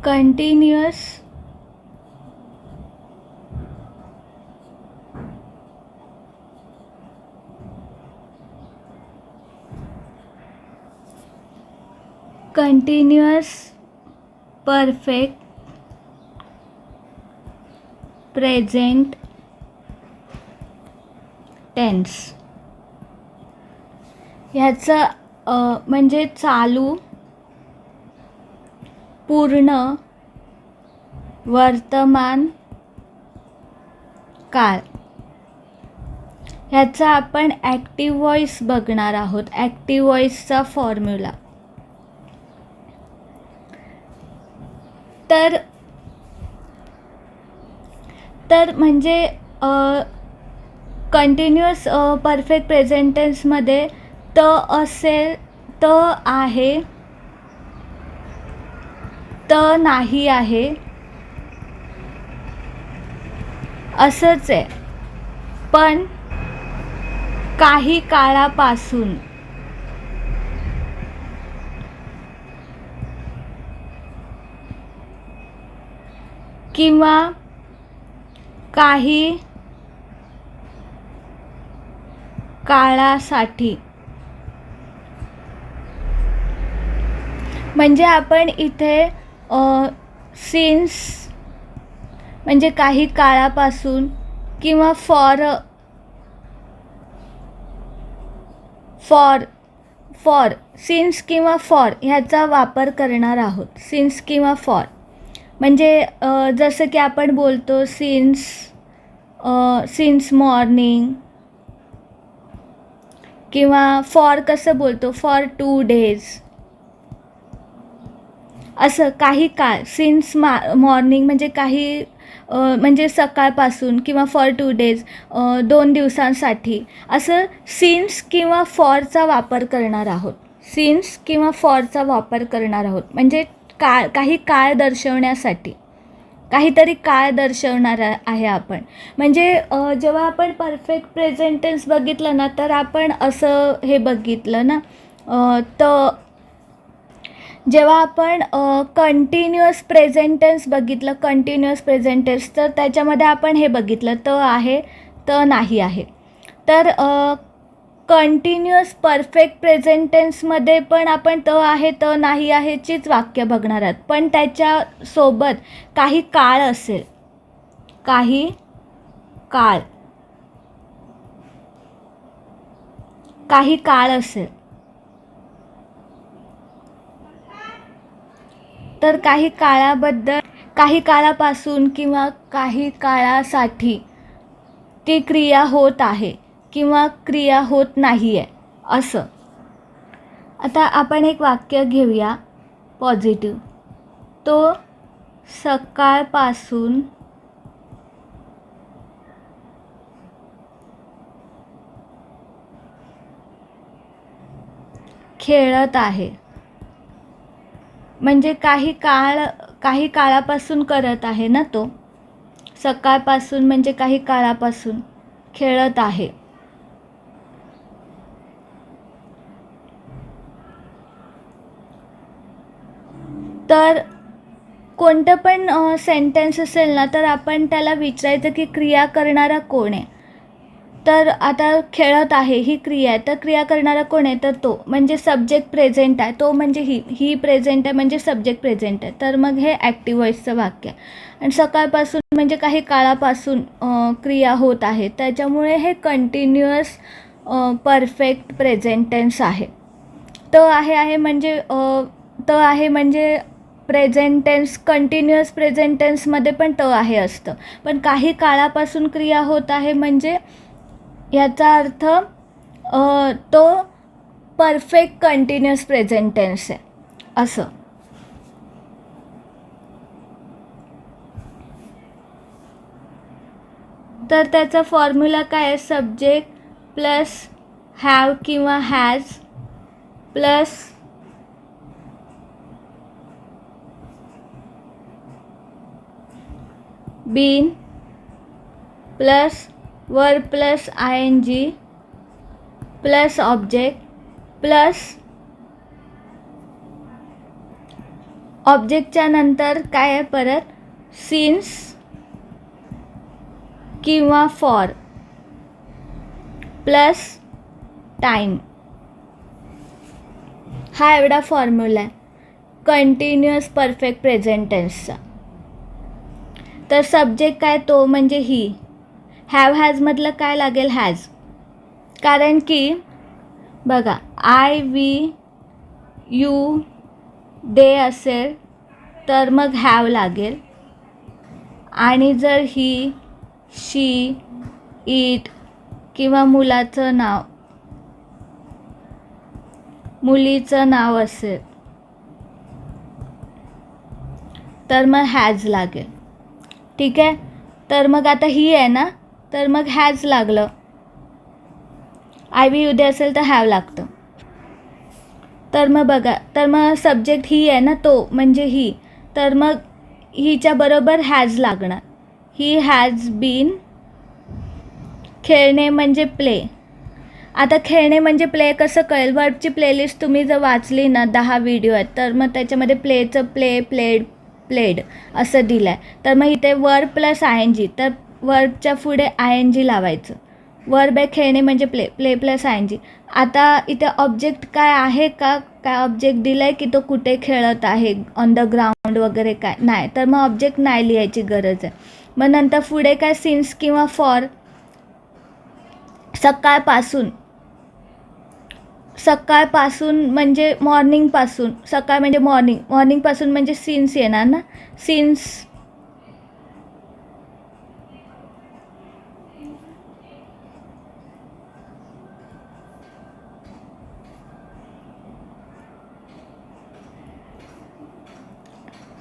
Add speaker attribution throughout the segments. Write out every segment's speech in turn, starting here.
Speaker 1: Continuous perfect present tense. ह्याचं म्हणजे चालू, पूर्ण, वर्तमान काळ. ह्याचा आपण ॲक्टिव्ह व्हॉइस बघणार आहोत. ॲक्टिव्ह व्हॉइसचा फॉर्म्युला. तर म्हणजे कंटिन्युअस परफेक्ट प्रेझेंट टेन्समध्ये असेल, आहे, नाही आहे, असंच आहे. पण काही काळापासून किंवा काही काळासाठी. म्हणजे आपण इथे सिन्स म्हणजे काही काळापासून किंवा फॉर सिन्स किंवा फॉर ह्याचा वापर करणार आहोत. सिन्स किंवा फॉर म्हणजे जसं की आपण बोलतो सिन्स मॉर्निंग, किंवा फॉर कसं बोलतो, फॉर 2 days. असं काही काळ. सिन्स मॉर्निंग म्हणजे काही म्हणजे सकाळपासून, किंवा फॉर 2 days 2 दिवसांसाठी. असं सिन्स किंवा फॉरचा वापर करणार आहोत. सिन्स किंवा फॉरचा वापर करणार आहोत म्हणजे काही काळ दर्शवण्यासाठी, काहीतरी काळ दर्शवणार आहे आपण. म्हणजे जेव्हा आपण परफेक्ट प्रेझेंट टेन्स बघितलं ना, तर आपण असं हे बघितलं ना, तर जेव्हा आपण कंटिन्युअस प्रेझेंट टेन्स बघितलं, कंटिन्युअस प्रेझेंट टेन्स, तर त्याच्यामध्ये आपण हे बघितलं, आहे, नाही आहे. तर कंटिन्युअस परफेक्ट प्रेझेंट टेन्समध्ये पण आपण आहे, नाही आहेचीच वाक्य बघणार आहात. पण त्याच्यासोबत काही काळ असेल, काही काळ असेल. तर काही काळापासून किंवा काही काळासाठी ती क्रिया होत आहे किंवा क्रिया होत नाही आहे, असं. आता आपण एक वाक्य घेऊया पॉझिटिव्ह. तो सकाळपासून खेळत आहे. म्हणजे काही काळापासून करत आहे ना तो. सकाळपासून म्हणजे काही काळापासून खेळत आहे. तर कोणतं पण सेंटेन्स असेल ना, तर आपण त्याला विचारायचं की क्रिया करणारा कोण आहे. तर आता खेळत आहे ही क्रिया आहे, तर क्रिया करणारा कोण आहे, तर तो म्हणजे सब्जेक्ट प्रेझेंट आहे. तो म्हणजे ही प्रेझेंट आहे म्हणजे सब्जेक्ट प्रेझेंट आहे. तर मग हे ॲक्टिव्ह व्हॉइसचं वाक्य आहे. आणि सकाळपासून म्हणजे काही काळापासून क्रिया होत आहे, त्याच्यामुळे हे कंटिन्युअस परफेक्ट प्रेझेंट टेन्स आहे. आहे म्हणजे प्रेझेंट टेन्स, कंटिन्युअस प्रेझेंट टेन्समध्ये पण आहे असतं. पण काही काळापासून क्रिया होत आहे म्हणजे याचा अर्थ तो परफेक्ट कंटिन्युअस प्रेझेंट टेन्स आहे, असं. तर त्याचा फॉर्म्युला काय आहे, सब्जेक्ट प्लस हॅव किंवा has plus been plus verb plus ING plus object plus ऑब्जेक्टच्या नंतर काय आहे परत, सिन्स किंवा फॉर प्लस टाईम. हा एवढा फॉर्म्युला आहे कंटिन्युअस परफेक्ट प्रेझेंट टेन्सचा. तर सब्जेक्ट काय तो म्हणजे ही. हॅव हॅजमधलं काय लागेल, हॅज. कारण की बघा आय वी यू दे असेल तर मग हॅव लागेल. आणि जर ही शी इट किंवा मुलाचं नाव मुलीचं नाव असेल तर मग हॅज लागेल. ठीक आहे. तर मग आता ही आहे ना, तर मग हॅज लागलं. आय वी यू दे असेल तर हॅव लागतं. तर मग बघा, तर मग सब्जेक्ट ही आहे ना, तो म्हणजे ही, तर मग हिच्या बरोबर हॅज लागणार. He has been. खेळणे म्हणजे प्ले. आता खेळणे म्हणजे प्ले कसं कळेल, वर्बची प्लेलिस्ट तुम्ही जर वाचली ना, 10 व्हिडिओ आहेत, तर मग त्याच्यामध्ये प्लेचं प्ले, प्लेड, प्लेड असं दिलं आहे. तर मग इथे verb plus I N G, तर वर्बच्या पुढे आय एन जी लावायचं. वर्ब आहे खेळणे म्हणजे play, play plus I N G. आता इथे ऑब्जेक्ट काय आहे का, काय ऑब्जेक्ट दिलं आहे की तो कुठे खेळत आहे, ऑन द ग्राउंड वगैरे काय नाही, तर मग ऑब्जेक्ट नाही लिहायची गरज आहे. मग नंतर पुढे काय, सिन्स किंवा फॉर. सकाळपासून, सकाळपासून म्हणजे मॉर्निंगपासून. सकाळ म्हणजे मॉर्निंग, मॉर्निंगपासून म्हणजे सिन्स येणार ना, सिन्स.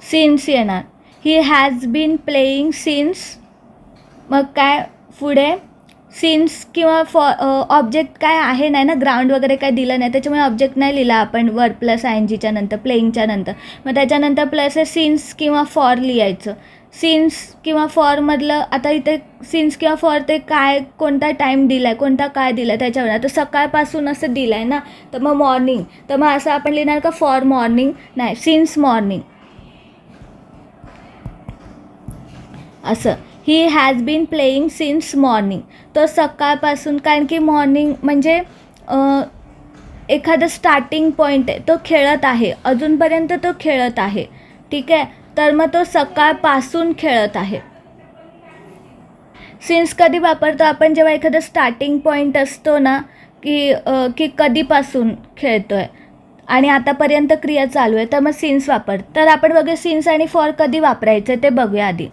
Speaker 1: सिन्स येणार. He has been playing since. मग काय पुढे, सिन्स किंवा ऑब्जेक्ट काय आहे नाही ना, ग्राउंड वगैरे काय दिलं नाही, त्याच्यामुळे ऑब्जेक्ट नाही लिहिला आपण वर्ब प्लस आय एन जीच्या नंतर, प्लेईंगच्या नंतर. मग त्याच्यानंतर प्लस आहे सिन्स किंवा फॉर लिहायचं. सिन्स किंवा फॉरमधलं आता इथे सिन्स किंवा फॉर ते काय, कोणता टाईम दिला आहे, कोणता काय दिला आहे त्याच्यावर. आता सकाळपासून असं दिलं आहे ना, तर मग मॉर्निंग, तर मग असं आपण लिहिणार का फॉर मॉर्निंग, नाही, सिन्स मॉर्निंग असं. He has been playing since morning. तो सकाळपासून, कारण की मॉर्निंग म्हणजे एखादं स्टार्टिंग पॉईंट आहे, तो खेळत आहे, अजूनपर्यंत तो खेळत आहे. ठीक आहे. तर मग तो सकाळपासून खेळत आहे. सिन्स कधी वापरतो आपण, जेव्हा एखादं स्टार्टिंग पॉईंट असतो ना, की कधीपासून खेळतो आहे आणि आतापर्यंत क्रिया चालू आहे, तर मग सिन्स वापरतो. तर आपण बघूया सिन्स आणि फॉर कधी वापरायचं ते बघूया आधी.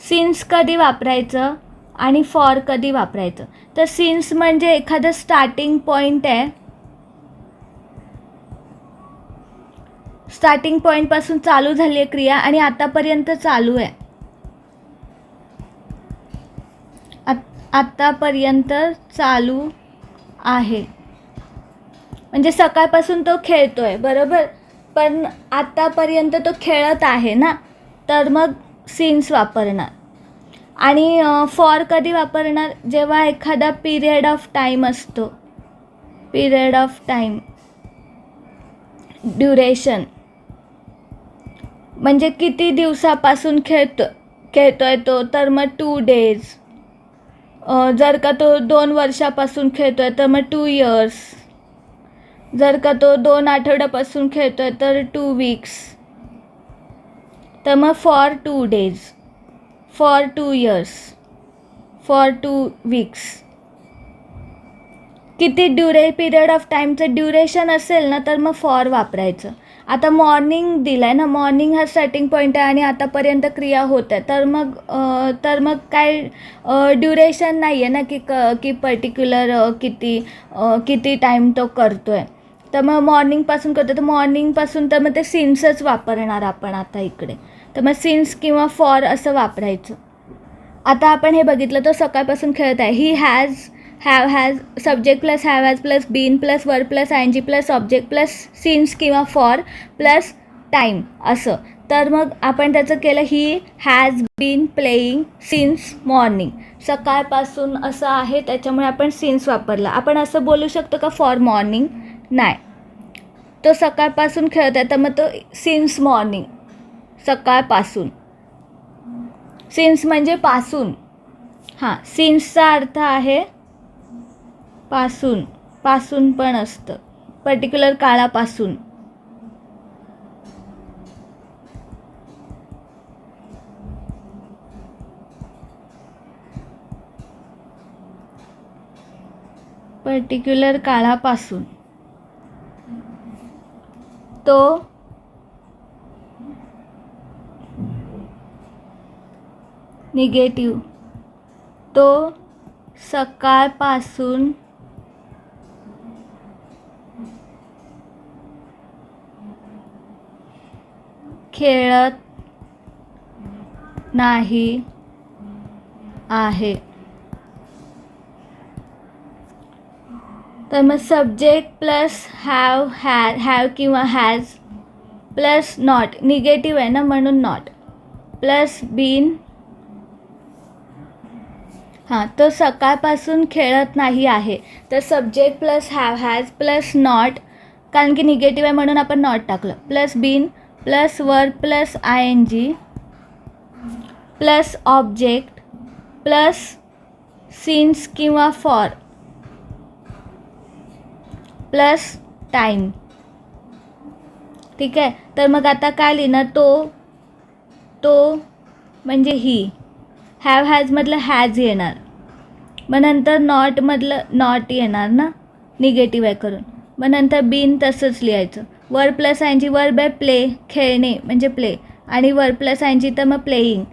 Speaker 1: सिन्स कधी वापरायचं आणि फॉर कधी वापरायचं. तर सिन्स म्हणजे एखादं स्टार्टिंग पॉईंट आहे, स्टार्टिंग पॉईंटपासून चालू झाली आहे क्रिया आणि आतापर्यंत चालू आहे, आतापर्यंत चालू आहे. म्हणजे सकाळपासून तो खेळतोय बरोबर, पण आतापर्यंत तो खेळत आहे ना, तर मग सिन्स वापरणार. आणि फॉर कधी वापरणार, जेव्हा एखादा पिरियड ऑफ टाईम असतो, पिरियड ऑफ टाईम, ड्युरेशन, म्हणजे किती दिवसापासून खेळतोय तो, तर मग 2 days. जर का तो 2 वर्षापासून खेळतोय तर मग 2 years. जर का तो 2 आठवड्यापासून खेळतोय तर 2 weeks. तर मग for 2 days, for 2 years, for 2 weeks. किती पिरियड ऑफ टाईमचं ड्युरेशन असेल ना, तर मग फॉर वापरायचं. आता मॉर्निंग दिलं आहे ना, मॉर्निंग हा स्टार्टिंग पॉईंट आहे आणि आतापर्यंत क्रिया होत आहे, तर मग काय ड्युरेशन नाही आहे ना, की पर्टिक्युलर किती टाईम तो करतो आहे. तर मग मॉर्निंगपासून करतो, तर मॉर्निंगपासून तर मग ते सिन्सच वापरणार आपण आता इकडे. तर मग सिन्स किंवा फॉर असं वापरायचं. आता आपण हे बघितलं, तो सकाळपासून खेळत आहे. He has, have has, subject plus have has plus been plus verb plus I N G plus object plus since किंवा फॉर प्लस टाईम असं. तर मग आपण त्याचं केलं, he has been playing since morning. सकाळपासून असं आहे, त्याच्यामुळे आपण सिन्स वापरला. आपण असं बोलू शकतो का फॉर मॉर्निंग, नाही. तो सकाळपासून खेळत आहे तर मग तो सिन्स मॉर्निंग, सकाळपासून. सिन्स म्हणजे पासून. हां, सिन्सचा अर्थ आहे पासून, पासून पण असतं, पर्टिक्युलर काळापासून. पर्टिक्युलर काळापासून. तो निगेटिव्ह, तो सकाळपासून खेळत नाही आहे. तर मग सब्जेक्ट प्लस हॅव किंवा हॅज प्लस नॉट, निगेटिव्ह आहे ना म्हणून नॉट, प्लस बीन. हां, तो सकाळपासून खेळत नाही आहे. तर subject plus has plus not, कारण की निगेटिव्ह आहे म्हणून आपण नॉट टाकलं, plus been plus verb plus ING plus object plus since किंवा फॉर प्लस टाईम. ठीक आहे. तर मग आता काय लिहिणार, तो म्हणजे ही. हॅव हॅजमधलं हॅज येणार, मग नंतर नॉटमधलं नॉट येणार ना, निगेटिव्ह आहे करून. मग नंतर बीन तसंच लिहायचं. वर्ब प्लस ING, वर्ब आहे प्ले, खेळणे म्हणजे प्ले, आणि वर्ब प्लस ING तर मग प्लेईंग.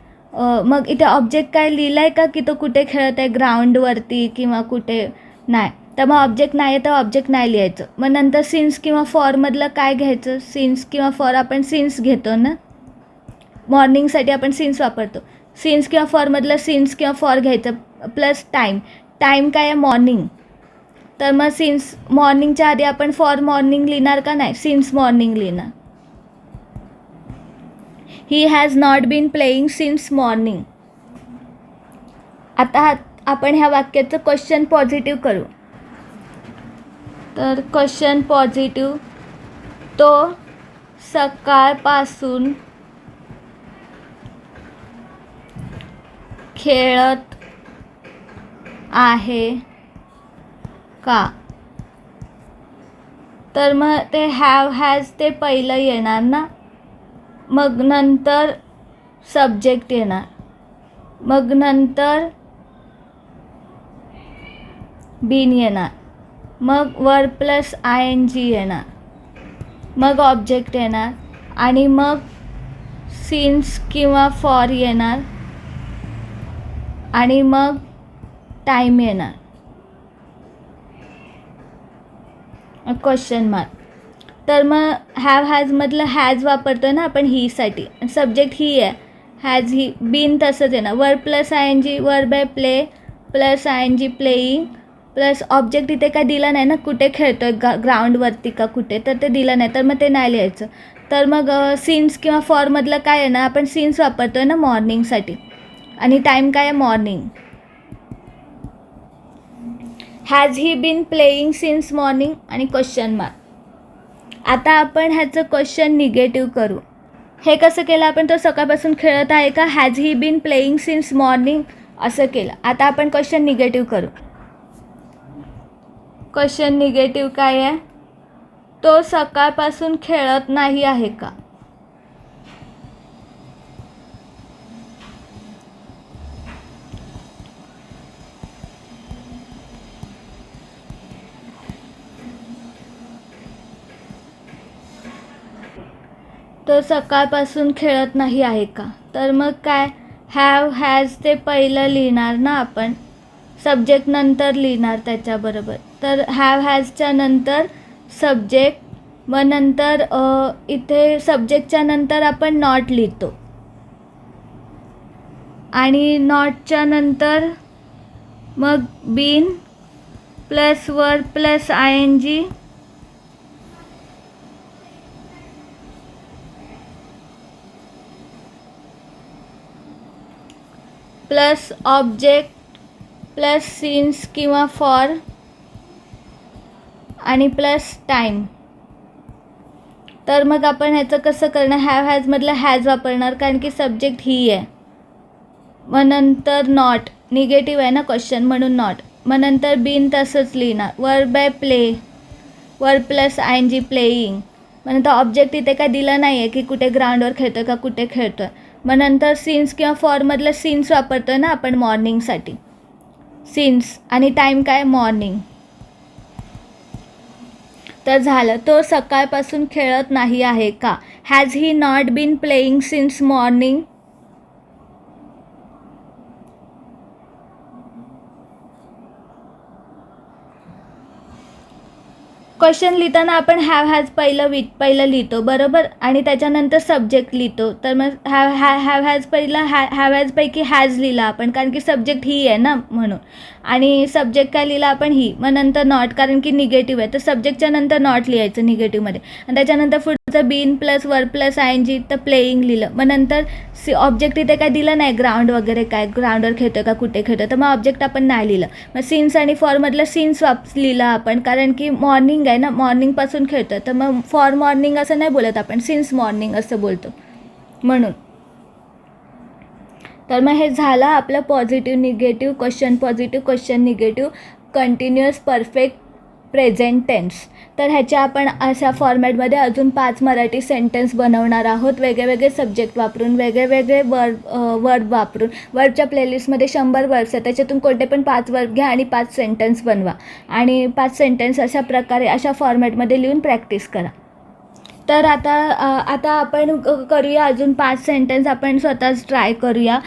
Speaker 1: मग इथे ऑब्जेक्ट काय लिहिलं आहे का की तो कुठे खेळत आहे, ग्राउंडवरती किंवा कुठे, नाही. तर मग ऑब्जेक्ट नाही आहे तर ऑब्जेक्ट नाही लिहायचं. मग नंतर सिन्स किंवा फॉरमधलं काय घ्यायचं, सिन्स किंवा फॉर. आपण सिन्स घेतो ना, मॉर्निंगसाठी आपण सिन्स वापरतो. सिन्स किंवा फॉरमधलं सिन्स किंवा फॉर घ्यायचं, प्लस टाईम. टाईम काय आहे, मॉर्निंग. तर मग सिन्स मॉर्निंगच्या आधी आपण फॉर मॉर्निंग लिहिणार का, नाही, सिन्स मॉर्निंग लिहिणार. He has not been playing since morning. आता आपण ह्या वाक्याचं क्वेश्चन पॉझिटिव्ह करू. तर क्वेश्चन पॉझिटिव्ह, तो सकाळपासून खेळत आहे का. तर मग ते हॅव हॅज ते पहिलं येणार ना, मग नंतर सब्जेक्ट येणार, मग नंतर बीन येणार, मग वर्ब प्लस ING येणार, मग ऑब्जेक्ट येणार, आणि मग सिन्स किंवा फॉर येणार, आणि मग टाईम येणार, क्वेश्चन मार्क. तर मग हॅव हॅजमधलं हॅज वापरतो ना आपण हीसाठी, सब्जेक्ट ही आहे, हॅज ही. बीन तसंच येणार, वर्ब प्लस ING, वर्ब आहे play plus ING playing, plus object इथे काय दिलं नाही ना, कुठे खेळतो आहे, ग्राउंडवरती का कुठे, तर ते दिलं नाही, तर मग ते नाही लिहायचं. तर मग सिन्स किंवा फॉरमधलं काय येणार, आपण सिन्स वापरतो आहे ना मॉर्निंगसाठी, आणि टाईम काय आहे, morning. Has he been playing since morning आणि क्वेश्चन मार्क. आता आपण ह्याचं क्वेश्चन निगेटिव्ह करू. हे कसं केलं आपण, तो सकाळपासून खेळत आहे का, has he been playing since morning असं केलं. आता आपण क्वेश्चन निगेटिव्ह करू. क्वेश्चन निगेटिव्ह काय आहे, तो सकाळपासून खेळत नाही आहे का. तो सकाळपासून खेळत नाही आहे का. तर मग काय, हॅव हॅज ते पहिलं लिहिणार ना आपण, सब्जेक्ट नंतर लिहिणार त्याच्याबरोबर. तर हॅव हॅजच्या नंतर सब्जेक्ट, मग नंतर इथे सब्जेक्टच्या नंतर आपण नॉट लिहितो, आणि नॉटच्या नंतर मग been plus verb plus ING plus object plus since किंवा फॉर, आणि प्लस टाईम. तर मग आपण ह्याचं कसं करणार, हॅव हॅजमधलं हॅज वापरणार कारण की सब्जेक्ट ही आहे. मग नंतर नॉट, निगेटिव्ह आहे ना क्वेश्चन म्हणून नॉट. मग नंतर बीन तसंच लिहिणार. Verb by play, verb plus I N G playing. मग नंतर ऑब्जेक्ट इथे काय दिलं नाही आहे की कुठे ग्राउंडवर खेळतो आहे का कुठे खेळतो आहे. मग नंतर सिन्स किंवा फॉरमधलं सिन्स वापरतो आहे ना आपण मॉर्निंगसाठी, सिन्स, आणि टाईम काय मॉर्निंग. तर झालं, तो सकाळपासून खेळत नाही आहे का. Has he not been playing since morning. Question लिहिताना आपण हॅव हॅज पहिलं लिहितो बरोबर, आणि त्याच्यानंतर सब्जेक्ट लिहितो. तर मग हॅव हॅज पहिला हॅव हॅजपैकी हॅज लिहिला आपण कारण की सब्जेक्ट ही आहे ना म्हणून, आणि सब्जेक्ट काय लिहिला आपण ही. मग नंतर नॉट कारण की निगेटिव्ह आहे तर सब्जेक्टच्या नंतर नॉट लिहायचं निगेटिव्हमध्ये, आणि त्याच्यानंतर पुढचं been plus verb plus I N G तर प्लेईंग लिहिलं. मग नंतर ऑब्जेक्ट इथे काय दिलं नाही ग्राउंड वगैरे काय ग्राउंडवर खेळतो का कुठे खेळतो, तर मग ऑब्जेक्ट आपण नाही लिहिलं. मग सिन्स आणि फॉरमधलं सिन्स लिहिलं आपण कारण की मॉर्निंग आहे ना, मॉर्निंगपासून खेळतो. तर मग फॉर मॉर्निंग असं नाही बोलत आपण, सिन्स मॉर्निंग असं बोलतो म्हणून. तर मग हे झालं आपलं positive negative, question positive question negative, continuous perfect present tense. तर ह्याच्या आपण अशा फॉर्मॅटमध्ये अजून 5 मराठी सेंटेन्स बनवणार आहोत, वेगळे सब्जेक्ट वापरून, वेगळे वर्ब वापरून. वर्बच्या प्लेलिस्टमध्ये 100 वर्ब्स आहेत, त्याच्यातून कोणते पण 5 वर्ब घ्या आणि 5 सेंटेन्स बनवा, आणि 5 सेंटेन्स अशा प्रकारे अशा फॉर्मॅटमध्ये लिहून प्रॅक्टिस करा. तर आता आपण करूया अजून 5 सेंटेन्स आपण स्वतःच ट्राय करूया.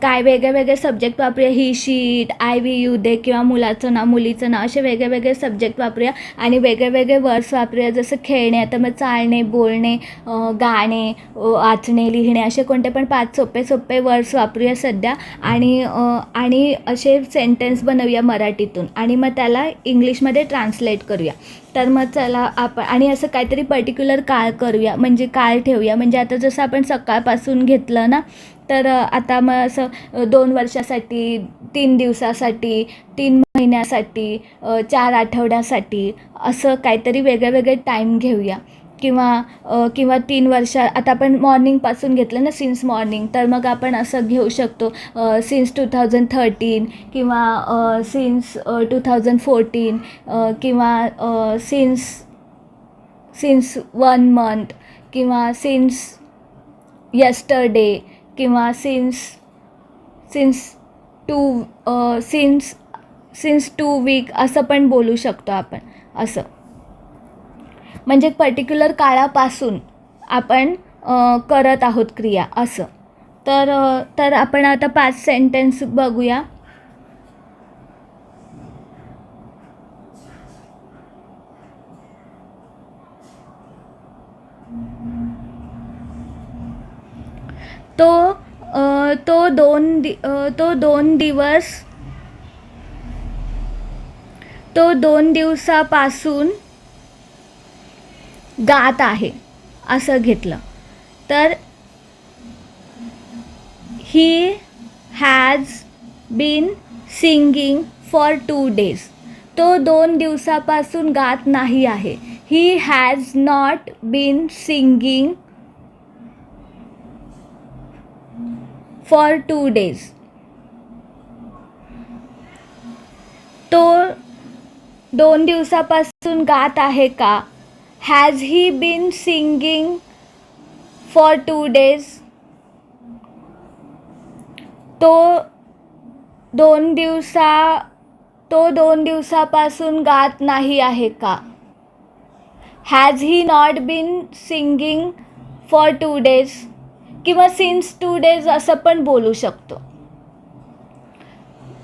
Speaker 1: काय वेगळे सब्जेक्ट वापरूया, ही, शी, इट, आय, वी, यू, दे, किंवा मुलाचं नाव मुलीचं नाव, असे वेगळे सब्जेक्ट वापरूया आणि वेगळे वर्ड्स वापरूया. जसं खेळणे, आता मग चालणे, बोलणे, गाणे, वाचणे, लिहिणे, असे कोणते पण 5 सोपे वर्ड्स वापरूया सध्या, आणि असे सेंटेन्स बनवूया मराठीतून आणि मग त्याला इंग्लिशमध्ये ट्रान्सलेट करूया. तर मग चला आपण, आणि असं काहीतरी पर्टिक्युलर काळ करूया, म्हणजे काळ ठेवूया. म्हणजे आता जसं आपण सकाळपासून घेतलं ना, तर आता मग असं 2 वर्षासाठी, 3 दिवसासाठी, 3 महिन्यासाठी, 4 आठवड्यासाठी, असं काहीतरी वेगळे टाईम घेऊया. किंवा 3 वर्ष, आता आपण मॉर्निंगपासून घेतलं ना सिन्स मॉर्निंग, तर मग आपण असं घेऊ शकतो सिन्स 2013, किंवा सिन्स 2014, किंवा सिन्स 1 मंथ, किंवा सिन्स यस्टरडे, किंवा सिन्स 2 वीक, असं पण बोलू शकतो आपण. असं म्हणजे पर्टिक्युलर काळापासून आपण करत आहोत क्रिया असं. तर आपण आता 5 सेंटेन्स बघूया. तो 2 दिवसापासून गात आहे असं घेतलं तर he has been singing for 2 days. तो 2 दिवसापासून गात नाही आहे. He has not been singing for 2 days. तो 2 दिवसापासून गात आहे का. Has he been singing for 2 days. तो 2 दिवसापासून गात नाही आहे का. Has he not been singing for 2 days, किंवा सिन्स 2 days असं पण बोलू शकतो.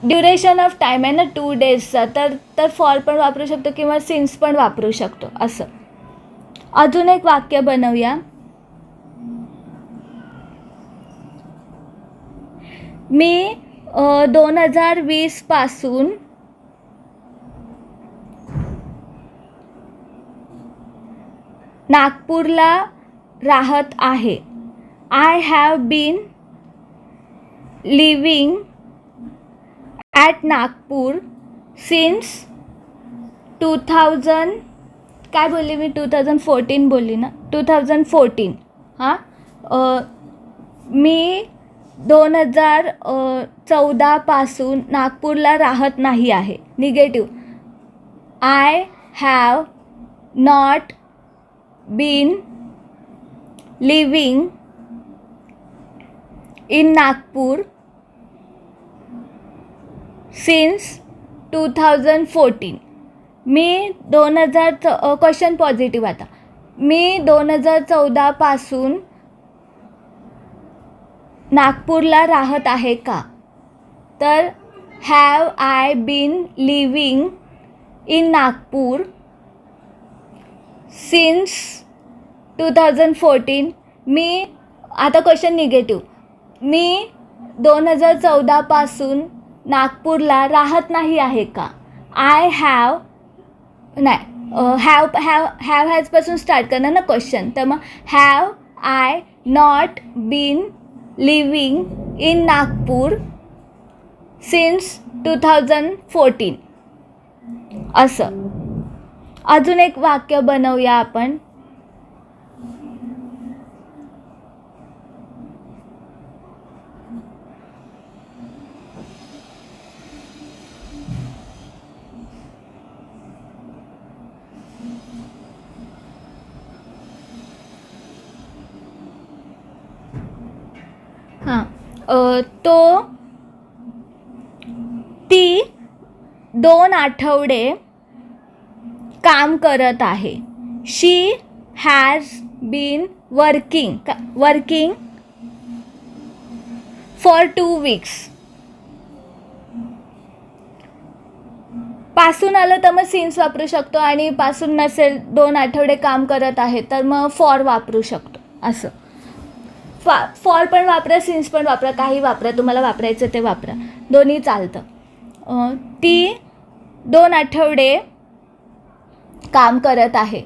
Speaker 1: ड्युरेशन ऑफ टाईम आहे ना 2 daysचा, तर फॉर पण वापरू शकतो किंवा सिन्स पण वापरू शकतो असं. अजून एक वाक्य बनवूया. मी 2020 पासून नागपूरला राहत आहे. I have been living at Nagpur since 2018. काय बोलली मी 2014 बोलली ना 2014 हां मी 2014 नागपूरला राहत नाही आहे. Negative I have not been living in Nagpur since 2014. मी क्वेश्चन पॉझिटिव्ह आता. मी 2014 नागपूरला राहत आहे का? तर have I been living in Nagpur since 2014. मी आता क्वेश्चन निगेटिव्ह. मी 2014 नागपूरला राहत नाही आहे का? आय हॅव नाही हॅव हॅजपासून स्टार्ट करणार ना क्वेश्चन. तर मग have I not been living in Nagpur since 2014 असं. अजून एक वाक्य बनवूया आपण. ती 2 आठवडे काम करत आहे. She has been working for 2 weeks. पासून आलं तर मग सिन्स वापरू शकतो आणि पासून नसेल 2 आठवडे काम करत आहे तर मग फॉर वापरू शकतो असं. फॉर पण वापरा सिन्स पण वापरा, काही वापरा, तुम्हाला वापरायचं ते वापरा, दोन्ही चालतं. ती 2 आठवडे काम करत आहे.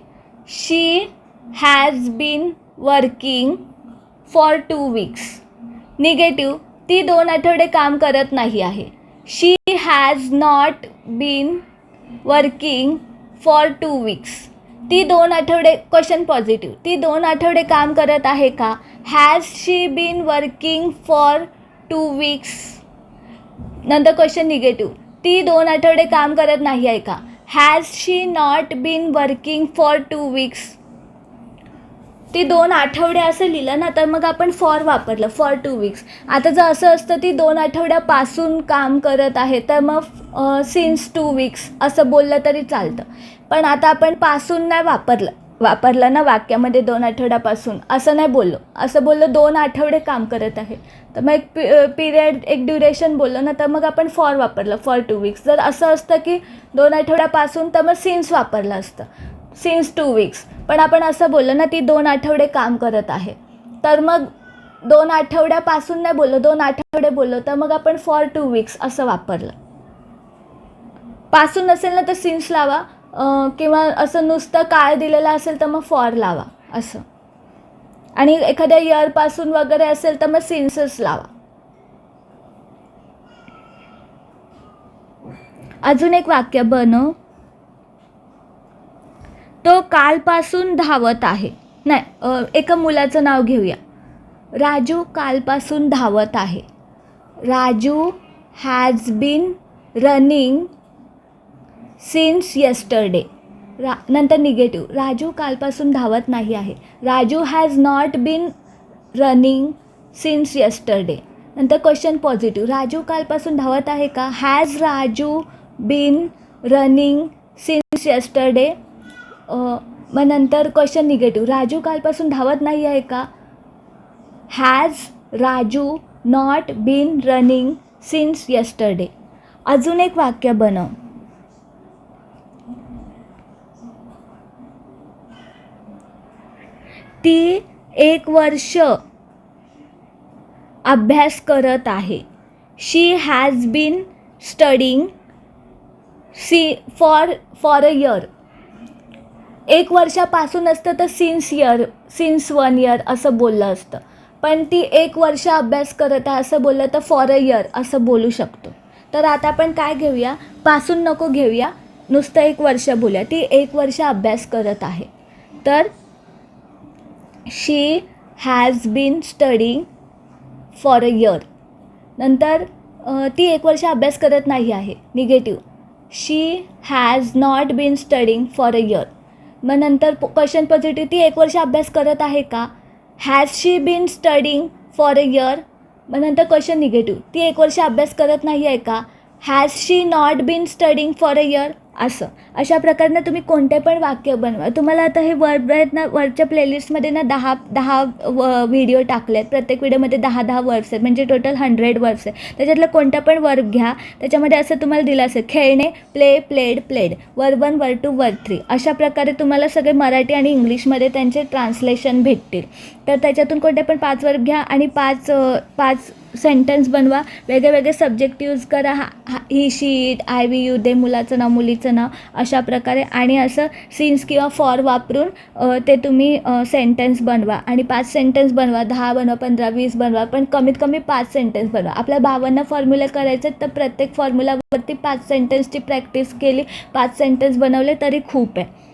Speaker 1: She has been working for 2 weeks. Negative ती 2 आठवडे काम करत नाही आहे. She has not been working for 2 weeks. ती 2 आठवडे क्वेश्चन पॉझिटिव्ह. ती 2 आठवडे काम करत आहे का? Has she been working for 2 weeks. नंतर क्वेश्चन निगेटिव्ह. ती 2 आठवडे काम करत नाही आहे का? Has she not been working for 2 weeks. ती 2 आठवडे असं लिहिलं ना तर मग आपण फॉर वापरलं, फॉर 2 weeks. आता जर असं असतं ती 2 आठवड्यापासून काम करत आहे तर मग सिन्स 2 weeks असं बोललं तरी चालतं. पण आता आपण पासून नाही वापरलं ना वाक्यामध्ये 2 आठवड्यापासून असं नाही बोललो. असं बोललो 2 आठवडे काम करत आहे तर मग एक पिरियड एक ड्युरेशन बोललो ना तर मग आपण फॉर वापरलं, फॉर 2 weeks. जर असं असतं की 2 आठवड्यापासून तर मग सिन्स वापरलं असतं, सिन्स 2 weeks. पण आपण असं बोललो ना ती 2 आठवडे काम करत आहे तर मग 2 आठवड्यापासून नाही बोललो, 2 आठवडे बोललो तर मग आपण फॉर 2 weeks असं वापरलं. पासून नसेल ना तर सिन्स लावा किंवा असं नुसतं काय दिलेलं असेल तर मग फॉर लावा असं. आणि एखाद्या इयरपासून वगैरे असेल तर मग सिन्सच लावा. अजून एक वाक्य बनव. तो कालपासून धावत आहे. नाही, एका मुलाचं नाव घेऊया. राजू कालपासून धावत आहे. Raju has been running since yesterday. नंतर निगेटिव्ह. राजू कालपासून धावत नाही आहे. Raju has not been running since yesterday. नंतर क्वेश्चन पॉझिटिव्ह. राजू कालपासून धावत आहे का? Has Raju been running since yesterday. मग नंतर क्वेश्चन निगेटिव्ह. राजू कालपासून धावत नाही आहे का? Has Raju not been running since yesterday. अजून एक वाक्य बनव. ती 1 वर्ष अभ्यास करत आहे. She has been studying for a year. 1 वर्षापासून असतं तर सिन्स 1 year असं बोललं असतं. पण ती 1 वर्ष अभ्यास करत आहे असं बोललं तर फॉर अ इयर असं बोलू शकतो. तर आता आपण काय घेऊया, पासून नको घेऊया, नुसतं 1 वर्ष बोलूया, ती 1 वर्ष अभ्यास करत आहे. तर she has been studying for a year. नंतर ती 1 वर्ष अभ्यास करत नाही आहे, negative. She has not been studying for a year. मग नंतर क्वेश्चन पॉझिटिव्ह, ती 1 वर्ष अभ्यास करत आहे का? Has she been studying for a year. मग नंतर क्वेश्चन निगेटिव्ह, ती 1 वर्ष अभ्यास करत नाही आहे का? Has she not been studying for a year. असं अशा प्रकारे तुम्ही कोणते पण वाक्य बनवा. तुम्हाला आता हे वर्ब आहेत ना, वरच्या प्लेलिस्टमध्ये ना 10 व्हिडिओ टाकले आहेत. प्रत्येक व्हिडिओमध्ये 10 वर्ड्स आहेत, म्हणजे टोटल 100 वर्ड्स आहे. त्याच्यातलं कोणता पण वर्ब घ्या, त्याच्यामध्ये असं तुम्हाला दिलं असेल खेळणे, play, played, played, verb 1, verb 2, verb 3. अशा प्रकारे तुम्हाला सगळे मराठी आणि इंग्लिशमध्ये त्यांचे ट्रान्सलेशन भेटतील. तर त्याच्यातून कोणते पण 5 वर्ब घ्या आणि 5 सेंटेन्स बनवा. वेगळे सब्जेक्ट यूज करा. ही, शी, इट, आय, वी, यू, दे, मुलाचं नाव, मुलीचं नाव, अशा प्रकारे. आणि असं सिन्स किंवा फॉर वापरून ते तुम्ही सेंटेन्स बनवा. आणि 5 सेंटेन्स बनवा, 10 बनवा, 15, 20 बनवा, पण कमीत कमी 5 सेंटेन्स बनवा. आपल्या 52 फॉर्म्युले करायचे, तर प्रत्येक फॉर्म्युलावरती 5 सेंटेन्सची प्रॅक्टिस केली, 5 सेंटेन्स बनवले तरी खूप आहे.